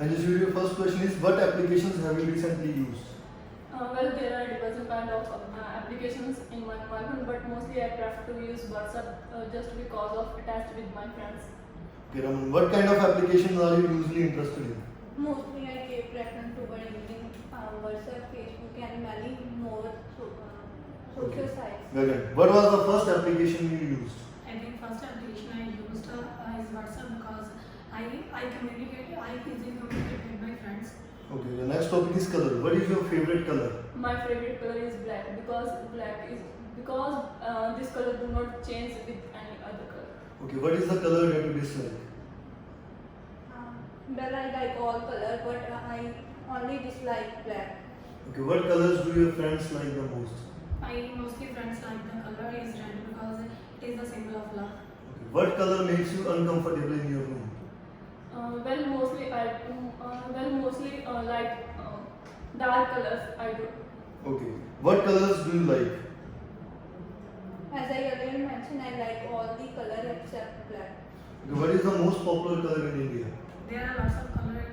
And this video first question is, what applications have you recently used? Well, there are different kind of applications in my mobile phone, but mostly I prefer to use WhatsApp just because of attached with my friends. Okay, Raman, what kind of applications are you usually interested in? Mostly I give preference toward using WhatsApp, Facebook and many more social sites. Gagan, what was the first application you used? I think first application I used is WhatsApp because I easily communicate with my friends. Okay, the next topic is color. What is your favorite color? My favorite color is black because this color do not change with any other color. Okay, what is the color that you dislike? Well, I like all color, but I only dislike black. Okay, what colors do your friends like the most? I mostly friends like the color is red because it is the symbol of love. Okay, what color makes you uncomfortable in your room? Mostly like dark colors. I do. Okay, what colors do you like? As I earlier mentioned, I like all the color except black. Okay, what is the most popular color in India? There are lots of color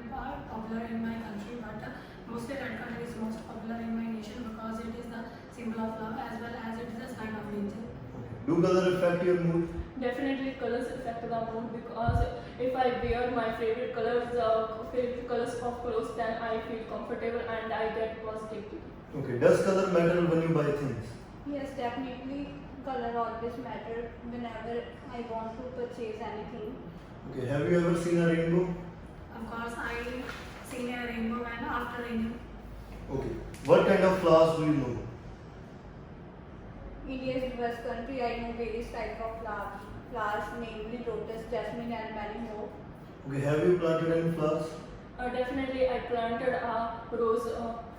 popular in my country, but mostly red color is most popular in my nation because it is the symbol of love as well as it is a sign of danger. Okay. Do color affect your mood? Definitely colors affect the mood because if I wear my favorite colors of clothes, then I feel comfortable and I get positivity. Okay, does color matter when you buy things? Yes, definitely color always matter whenever I want to purchase anything. Okay, have you ever seen a rainbow? Of course, I seen a rainbow and after raining. Okay, what kind of flowers do you know? India is a diverse country. I know various types of flowers, namely lotus, jasmine, and many more. Okay, have you planted any flowers? Definitely, I planted a rose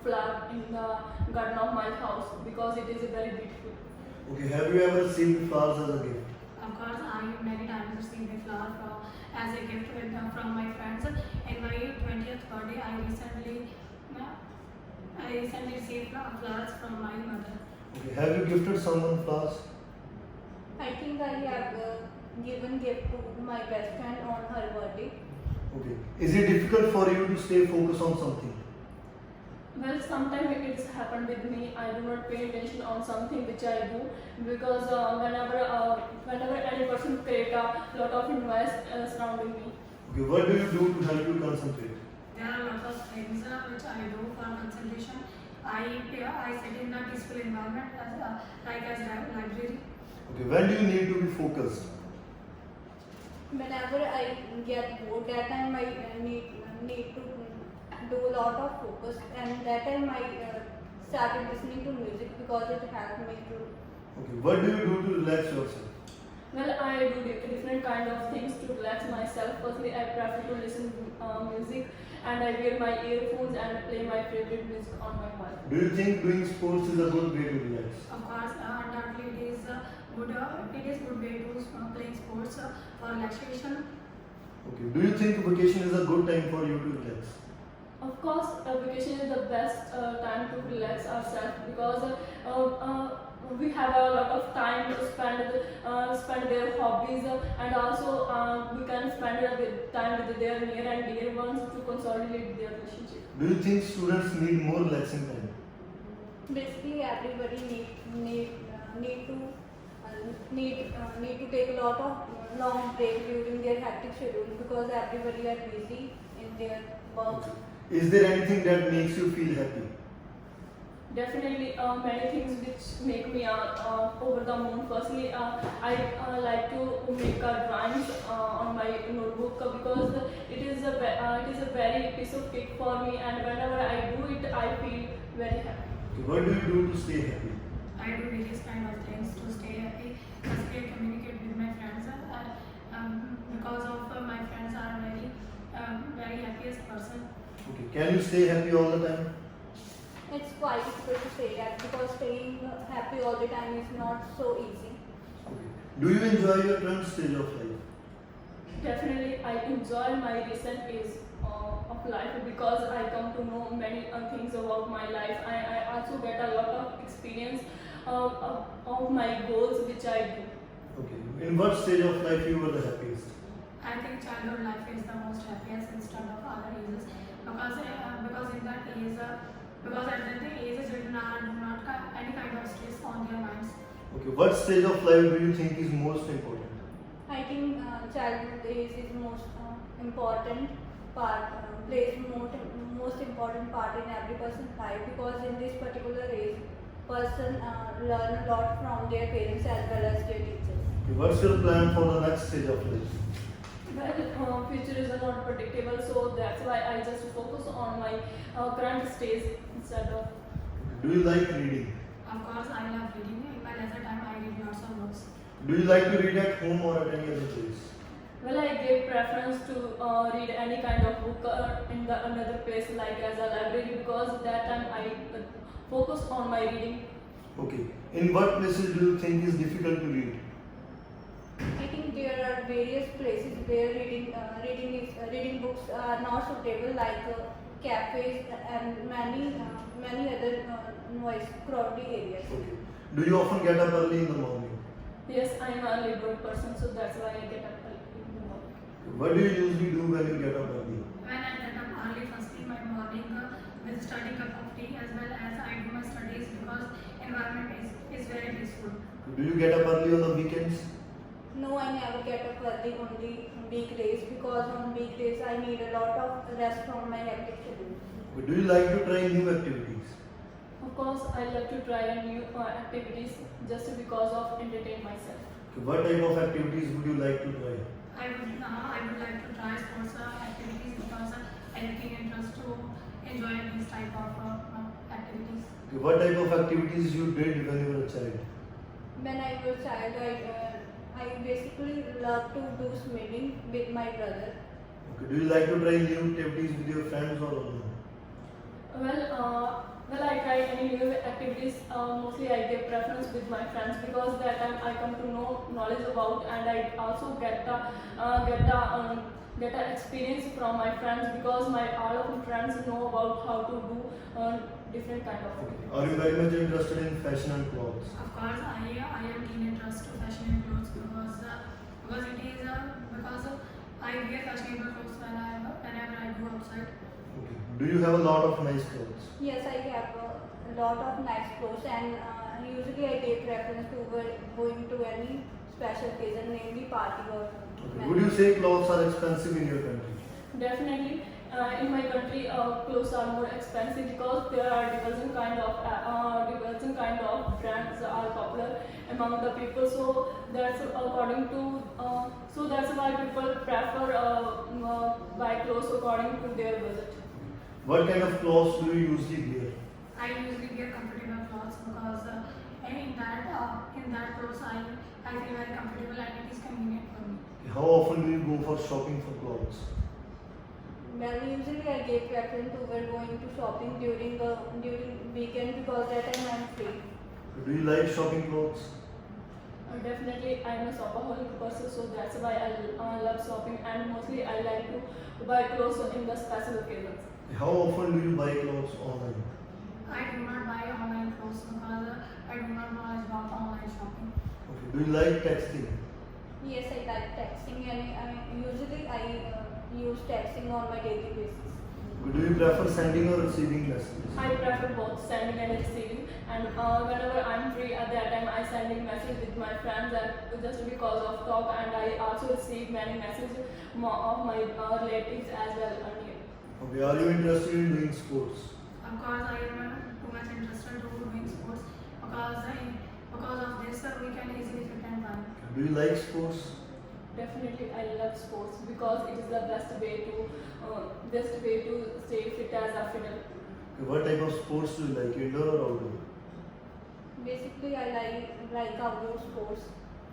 flower in the garden of my house because it is very beautiful. Okay, have you ever received flowers as a gift? Of course, I many times received a flower as a gift from my friends. In my 20th birthday, I recently received flowers from my mother. Okay, have you gifted someone flowers? I think I have given gift to my best friend on her birthday. Okay, is it difficult for you to stay focused on something? Well, sometimes it has happened with me. I do not pay attention on something which I do because whenever any person create a lot of noise surrounding me. Okay, what do you do to help you concentrate? There are a lot of things which I do for concentration. I sit in a peaceful environment like as library. Okay, when do you need to be focused? Whenever I get bored, that time I need to do a lot of focus, and that time I started listening to music because it helped me to. Okay, what do you do to relax yourself? Well, I do different kind of things to relax myself. Firstly, I prefer to listen to music and I wear my earphones and play my favorite music on my mobile. Do you think doing sports is a good way to relax? Of course, undoubtedly it is good way to play sports for relaxation. Okay, do you think vacation is a good time for you to relax? Of course, vacation is the best time to relax ourselves because we have a lot of time to spend their hobbies and also we can spend time with their near and dear ones to consolidate their relationship. Do you think students need more relaxing time? Basically, everybody need to take a lot of long break during their hectic schedule because everybody are busy in their work. Okay. Is there anything that makes you feel happy? Definitely, many things which make me over the moon. Firstly, I like to make drawings on my notebook because it is a very piece of cake for me, and whenever I do it, I feel very happy. Okay, what do you do to stay happy? I do various kind of things to stay happy. Firstly, I communicate with my friends because of my friends are very happiest person. Okay, can you stay happy all the time? It's quite difficult to say that because staying happy all the time is not so easy. Okay. Do you enjoy your current stage of life? Definitely, I enjoy my recent age of life because I come to know many things about my life. I also get a lot of experience of my goals which I do. Okay. In what stage of life you were the happiest? I think childhood life is the most happiest instead of other ages because at that age children do not have any kind of stress on their minds. Okay, what stage of life do you think is most important? I think childhood age is most important part, plays most important part in every person's life, because in this particular age, person learn a lot from their parents as well as their teachers. Okay, what's your plan for the next stage of life? Well, future is not predictable, so that's why I just focus on my current stage instead of. Do you like reading? Of course, I love reading. In my leisure time, I read lots of books. Do you like to read at home or at any other place? Well, I give preference to read any kind of book in the another place like as a library, because that time I focus on my reading. Okay, in what places do you think is difficult to read? I think there are various places where reading books are not suitable, like cafes and many other noise crowded areas. Okay. Do you often get up early in the morning? Yes, I am a liberal person, so that's why I get up early in the morning. What do you usually do when you get up early? When I get up early, firstly my morning with studying cup of tea, as well as I do my studies, because environment is very peaceful. Do you get up early on the weekends? No, I never get up early on the weekdays, because on weekdays I need a lot of rest from my hectic schedule. Do you like to try new activities? Of course, I love to try new activities just because of entertain myself. What type of activities would you like to try? I would like to try sports activities, because I take interest to enjoy these type of activities. What type of activities you did when you were a child? When I was a child, I basically love to do swimming with my brother. Okay. Do you like to try new activities with your friends or alone? Well, I try any new activities. Mostly, I give preference with my friends, because that time I come to know knowledge about, and I also get a experience from my friends, because my all of my friends know about how to do different kind of. Okay. Are you very much interested in fashion and clothes? Of course, I am keen interest to fashion and clothes, because it is because I wear fashionable clothes whenever I go outside. Okay. Do you have a lot of nice clothes? Yes, I have a lot of nice clothes, and usually I take preference to going to any special occasion, namely party or. Okay. Would you say clothes are expensive in your country? Definitely, in my country, clothes are more expensive, because there are different kind of brands are popular among the people. So that's according to. So that's why people prefer buy clothes according to their budget. What kind of clothes do you usually wear? I usually wear comfortable clothes, because in that clothes I feel very comfortable and it is convenient for me. How often do you go for shopping for clothes? Well, usually I give preference to going to shopping during weekend, because that time I'm free. Do you like shopping clothes? Definitely, I'm a shopaholic person, so that's why I love shopping, and mostly I like to buy clothes in the special occasions. How often do you buy clothes online? I do not buy online clothes, because I do not know about online shopping. Okay. Do you like texting? Yes, I like texting, and usually I use texting on my daily basis. Do you prefer sending or receiving messages? I prefer both sending and receiving, and whenever I'm free at that time, I sending message with my friends, and just because of talk, and I also receive many messages of my relatives as well earlier. Okay. Are you interested in doing sports? Of course, I am too much interested to doing sports, because of this we can easily fit and run. Do you like sports? Definitely, I love sports, because it is the best way to stay fit as a fiddle. Okay. What type of sports do you like, indoor or outdoor? Basically, I like outdoor sports,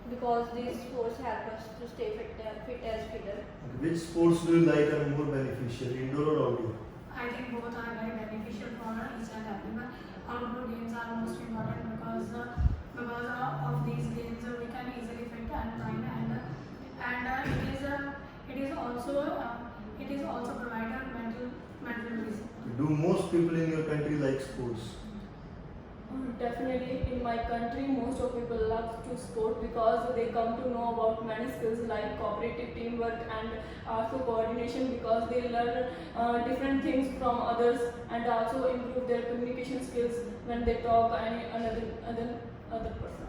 because these sports help us to stay fit as fitter. Okay. Which sports do you like are more beneficial, indoor or outdoor? I think both are very beneficial for each and everyone. Outdoor games are most important, because of these games we can easily fit and run, and it is also provide a mental reason. Do most people in your country like sports? Definitely, in my country, most of people love to sport because they come to know about many skills like cooperative teamwork and also coordination because they learn different things from others and also improve their communication skills when they talk and other person.